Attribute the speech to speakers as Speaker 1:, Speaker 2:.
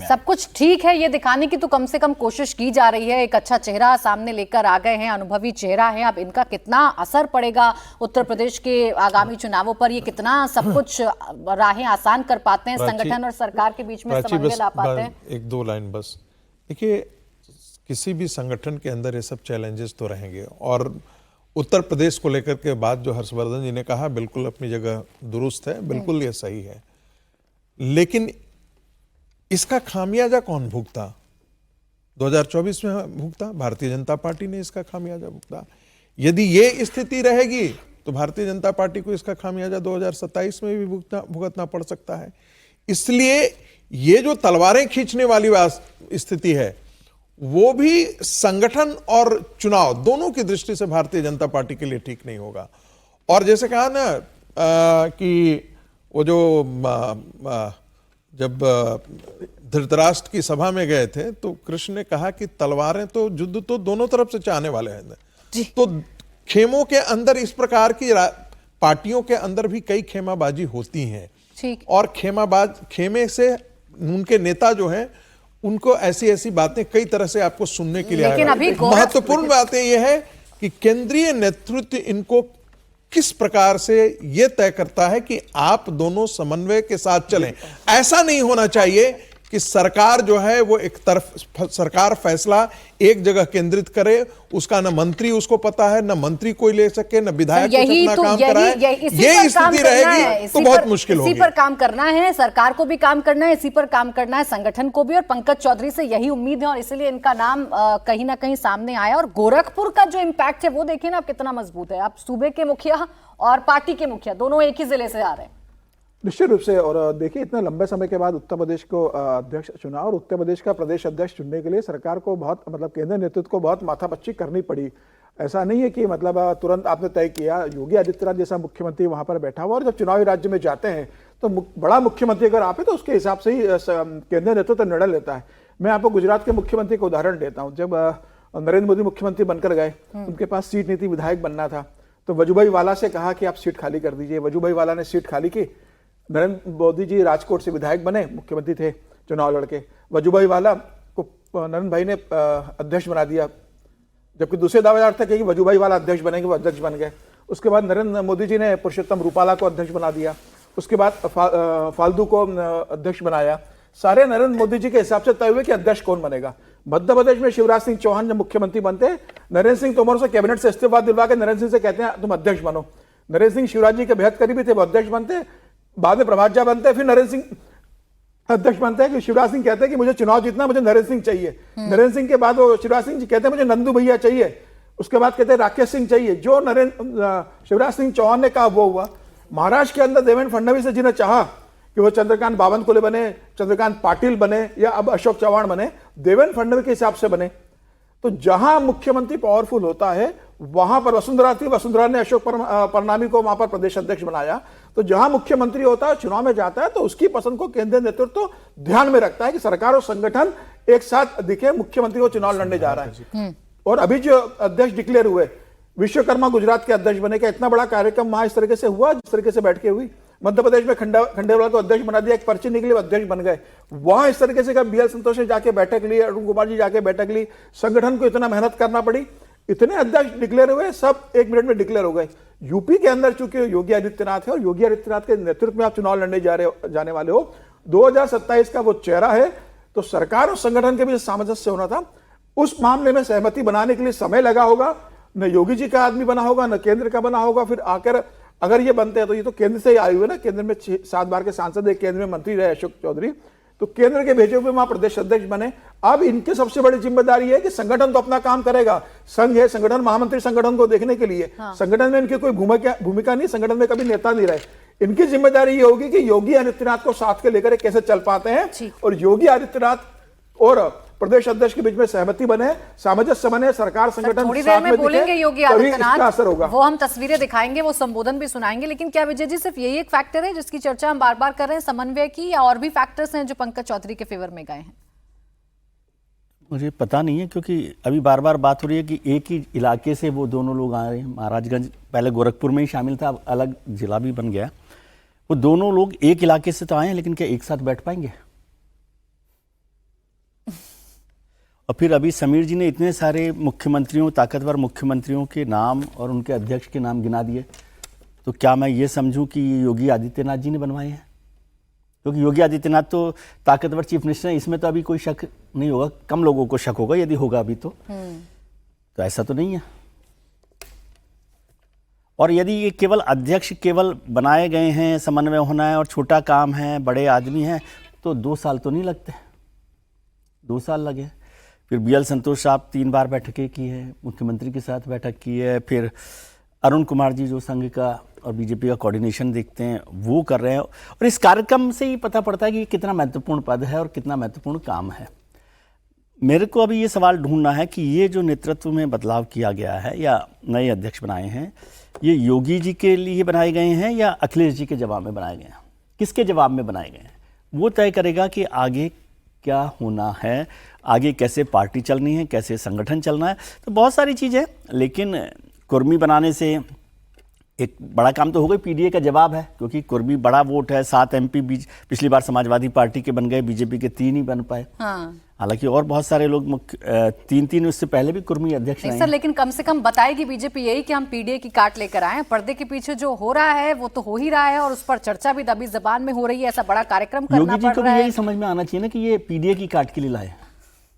Speaker 1: में
Speaker 2: सब कुछ ठीक है ये दिखाने की तो कम से कम कोशिश की जा रही है। एक अच्छा चेहरा सामने लेकर आ गए हैं, अनुभवी चेहरा है। अब इनका कितना असर पड़ेगा उत्तर प्रदेश के आगामी चुनावों पर, ये कितना सब कुछ राहें आसान कर पाते हैं, संगठन और सरकार के बीच में समन्वय ला पाते हैं।
Speaker 3: एक दो लाइन बस। देखिए, किसी भी संगठन के अंदर ये सब चैलेंजेस तो रहेंगे, और उत्तर प्रदेश को लेकर के बात जो हर्षवर्धन जी ने कहा बिल्कुल अपनी जगह दुरुस्त है, बिल्कुल ये सही है। लेकिन इसका खामियाजा कौन भुगता? 2024 में भुगता भारतीय जनता पार्टी ने, इसका खामियाजा भुगता। यदि ये स्थिति रहेगी तो भारतीय जनता पार्टी को इसका खामियाजा 2027 में भी भुगतना पड़ सकता है। इसलिए ये जो तलवारें खींचने वाली स्थिति है वो भी संगठन और चुनाव दोनों की दृष्टि से भारतीय जनता पार्टी के लिए ठीक नहीं होगा। और जैसे कहा ना कि वो जो जब धृतराष्ट्र की सभा में गए थे तो कृष्ण ने कहा कि तलवारें तो युद्ध तो दोनों तरफ से चाहने वाले हैं। तो खेमों के अंदर इस प्रकार की पार्टियों के अंदर भी कई खेमाबाजी होती हैं, और खेमे से उनके नेता जो हैं उनको ऐसी ऐसी बातें कई तरह से आपको सुनने के लिए
Speaker 2: लेकिन अभी
Speaker 3: महत्वपूर्ण बातें यह है कि केंद्रीय नेतृत्व इनको किस प्रकार से यह तय करता है कि आप दोनों समन्वय के साथ चलें। ऐसा नहीं होना चाहिए कि सरकार जो है वो एक तरफ सरकार फैसला एक जगह केंद्रित करे, उसका न मंत्री उसको पता है, न मंत्री कोई ले सके, न विधायक कुछ अपना काम कराए। ये स्थिति रहेगी तो बहुत मुश्किल होगी।
Speaker 2: इसी पर काम करना है, सरकार को भी काम करना है, इसी पर काम करना है संगठन को भी, और पंकज चौधरी से यही उम्मीद है और इसलिए इनका नाम कहीं ना कहीं सामने आया। और गोरखपुर का जो इम्पैक्ट है वो देखिए ना कितना मजबूत है। आप सूबे के मुखिया और पार्टी के मुखिया दोनों एक ही जिले से आ रहे हैं।
Speaker 4: निश्चित रूप से। और देखिए, इतने लंबे समय के बाद उत्तर प्रदेश को अध्यक्ष चुना और उत्तर प्रदेश का प्रदेश अध्यक्ष चुनने के लिए सरकार को बहुत केंद्रीय नेतृत्व को बहुत माथापच्ची करनी पड़ी। ऐसा नहीं है कि तुरंत आपने तय किया। योगी आदित्यनाथ जैसा मुख्यमंत्री वहां पर बैठा हुआ, और जब चुनावी राज्य में जाते हैं तो बड़ा मुख्यमंत्री अगर आप है तो उसके हिसाब से ही केंद्रीय नेतृत्व निर्णय लेता है। मैं आपको गुजरात के मुख्यमंत्री का उदाहरण देता हूँ। जब नरेंद्र मोदी मुख्यमंत्री बनकर गए, उनके पास सीट नहीं थी, विधायक बनना था, तो वजूभाई वाला से कहा कि आप सीट खाली कर दीजिए। वजूभाई वाला ने सीट खाली की। नरेंद्र मोदी जी राजकोट से विधायक बने, मुख्यमंत्री थे, चुनाव लड़के। वजूभाई वाला को नरेंद्र भाई ने अध्यक्ष बना दिया, जबकि दूसरे दावेदार थे कि वजूभाई वाला अध्यक्ष बनेंगे, वो अध्यक्ष बन गए। उसके बाद नरेंद्र मोदी जी ने पुरुषोत्तम रूपाला को अध्यक्ष बना दिया। उसके बाद फालदू को अध्यक्ष बनाया। सारे नरेंद्र मोदी जी के हिसाब से तय हुए कि अध्यक्ष कौन बनेगा। मध्य प्रदेश में शिवराज सिंह चौहान जब मुख्यमंत्री बनते, नरेंद्र सिंह तोमर से कैबिनेट से इस्तीफा दिलवा के नरेंद्र सिंह से कहते हैं तुम अध्यक्ष बनो। नरेंद्र सिंह शिवराज जी के बेहद करीबी थे, वो अध्यक्ष बनते। बाद में प्रभात झा बनते, फिर नरेंद्र सिंह अध्यक्ष बनते हैं कि शिवराज सिंह कहते हैं कि मुझे चुनाव जीतना, मुझे नरेंद्र सिंह चाहिए। नरेंद्र सिंह के बाद वो शिवराज सिंह जी कहते हैं मुझे नंदू भैया चाहिए। उसके बाद कहते हैं राकेश सिंह चाहिए। जो शिवराज सिंह चौहान ने कहा वो हुआ। महाराष्ट्र के अंदर देवेंद्र फडणवीस जिन्हें चाहा कि वो चंद्रकांत बावनकुले बने, चंद्रकांत पाटिल बने, या अब अशोक चव्हाण बने, देवेंद्र फडणवीस के हिसाब से बने। तो जहां मुख्यमंत्री पावरफुल होता है वहां पर वसुंधरा थी, वसुंधरा ने अशोक परनामी को वहां पर प्रदेश अध्यक्ष बनाया। तो जहां मुख्यमंत्री होता है, चुनाव में जाता है, तो उसकी पसंद को केंद्रीय नेतृत्व ध्यान में रखता है कि सरकार और संगठन एक साथ दिखे, मुख्यमंत्री को चुनाव लड़ने जा रहा है। और अभी जो अध्यक्ष डिक्लेयर हुए, विश्वकर्मा गुजरात के अध्यक्ष बने, का इतना बड़ा कार्यक्रम वहां इस तरीके से हुआ जिस तरीके से बैठ के हुई। मध्य प्रदेश में खंडेलवाल को अध्यक्ष बना दिया, एक पर्ची निकली, अध्यक्ष बन गए। वहां इस तरीके से BL संतोष ने जाके बैठक ली, अरुण कुमार जी जाके बैठक ली, संगठन को इतना मेहनत करना पड़ी, इतने अध्यक्ष डिक्लेयर हुए, सब 1 मिनट में डिक्लेयर हो गए। यूपी के अंदर चूंकि योगी आदित्यनाथ है और योगी आदित्यनाथ के नेतृत्व में आप चुनाव लड़ने जाने वाले हो, 2027 का वो चेहरा है, तो सरकार और संगठन के बीच सामंजस्य होना था। उस मामले में सहमति बनाने के लिए समय लगा होगा, न योगी जी का आदमी बना होगा, न केंद्र का बना होगा। फिर आकर अगर ये बनते हैं तो ये तो केंद्र से ही आए हुए ना, केंद्र में 7 बार के सांसद, एक केंद्र में मंत्री रहे अशोक चौधरी, तो केंद्र के भेजे हुए वहां प्रदेश अध्यक्ष बने। अब इनकी सबसे बड़ी जिम्मेदारी है कि संगठन तो अपना काम करेगा, संघ है, संगठन महामंत्री संगठन को देखने के लिए। संगठन में इनकी कोई भूमिका नहीं, संगठन में कभी नेता नहीं रहे। इनकी जिम्मेदारी ये होगी कि योगी आदित्यनाथ को साथ के लेकर कैसे चल पाते हैं, और योगी आदित्यनाथ और प्रदेश अध्यक्ष के बीच में सहमति बने, सामंजस्य बने, सरकार संगठन
Speaker 2: थोड़ी देर में बोलेंगे योगी आदित्यनाथ,
Speaker 4: असर होगा।
Speaker 2: वो हम तस्वीरें दिखाएंगे, वो संबोधन भी सुनाएंगे। लेकिन क्या विजय जी सिर्फ यही एक फैक्टर है जिसकी चर्चा हम बार बार कर रहे हैं समन्वय की, या और भी फैक्टर्स हैं जो पंकज चौधरी के फेवर में गए हैं?
Speaker 1: मुझे पता नहीं है, क्योंकि अभी बार बार बात हो रही है कि एक ही इलाके से वो दोनों लोग आ रहे हैं। महाराजगंज पहले गोरखपुर में ही शामिल था, अब अलग जिला भी बन गया। वो दोनों लोग एक इलाके से तो आए हैं, लेकिन क्या एक साथ बैठ पाएंगे? और फिर अभी समीर जी ने इतने सारे मुख्यमंत्रियों, ताकतवर मुख्यमंत्रियों के नाम और उनके अध्यक्ष के नाम गिना दिए, तो क्या मैं ये समझूं कि ये योगी आदित्यनाथ जी ने बनवाए हैं? क्योंकि योगी आदित्यनाथ तो ताकतवर चीफ मिनिस्टर हैं, इसमें तो अभी कोई शक नहीं होगा, कम लोगों को शक होगा यदि होगा अभी तो ऐसा तो नहीं है। और यदि ये केवल अध्यक्ष केवल बनाए गए हैं, समन्वय होना है और छोटा काम है, बड़े आदमी हैं, तो 2 साल तो नहीं लगते, 2 साल लगे। फिर BL संतोष साहब 3 बार बैठकें की है, मुख्यमंत्री के साथ बैठक की है, फिर अरुण कुमार जी जो संघ का और बीजेपी का कोऑर्डिनेशन देखते हैं वो कर रहे हैं। और इस कार्यक्रम से ही पता पड़ता है कि कितना महत्वपूर्ण पद है और कितना महत्वपूर्ण काम है। मेरे को अभी ये सवाल ढूंढना है कि ये जो नेतृत्व में बदलाव किया गया है या नए अध्यक्ष बनाए हैं, ये योगी जी के लिए बनाए गए हैं या अखिलेश जी के जवाब में बनाए गए हैं? किसके जवाब में बनाए गए हैं? वो तय करेगा कि आगे क्या होना है, आगे कैसे पार्टी चलनी है, कैसे संगठन चलना है। तो बहुत सारी चीज़ें, लेकिन कुर्मी बनाने से एक बड़ा काम तो हो गई। PDA का जवाब है, क्योंकि कुर्मी बड़ा वोट है, 7 MP पिछली बार समाजवादी पार्टी के बन गए, बीजेपी के 3 ही बन पाए।
Speaker 2: हाँ।
Speaker 1: हालांकि और बहुत सारे लोग 3 उससे पहले भी कुर्मी अध्यक्ष रहे
Speaker 2: सर, लेकिन कम से कम बताएगी बीजेपी यही कि हम PDA की काट लेकर आए हैं। पर्दे के पीछे जो हो रहा है वो तो हो ही रहा है और उस पर चर्चा भी दबी जबान में हो रही है। ऐसा बड़ा कार्यक्रम करना
Speaker 1: योगी जी
Speaker 2: पड़
Speaker 1: को भी
Speaker 2: रहा है।
Speaker 1: यही समझ में आना चाहिए ना कि ये PDA की काट के लिए लाए।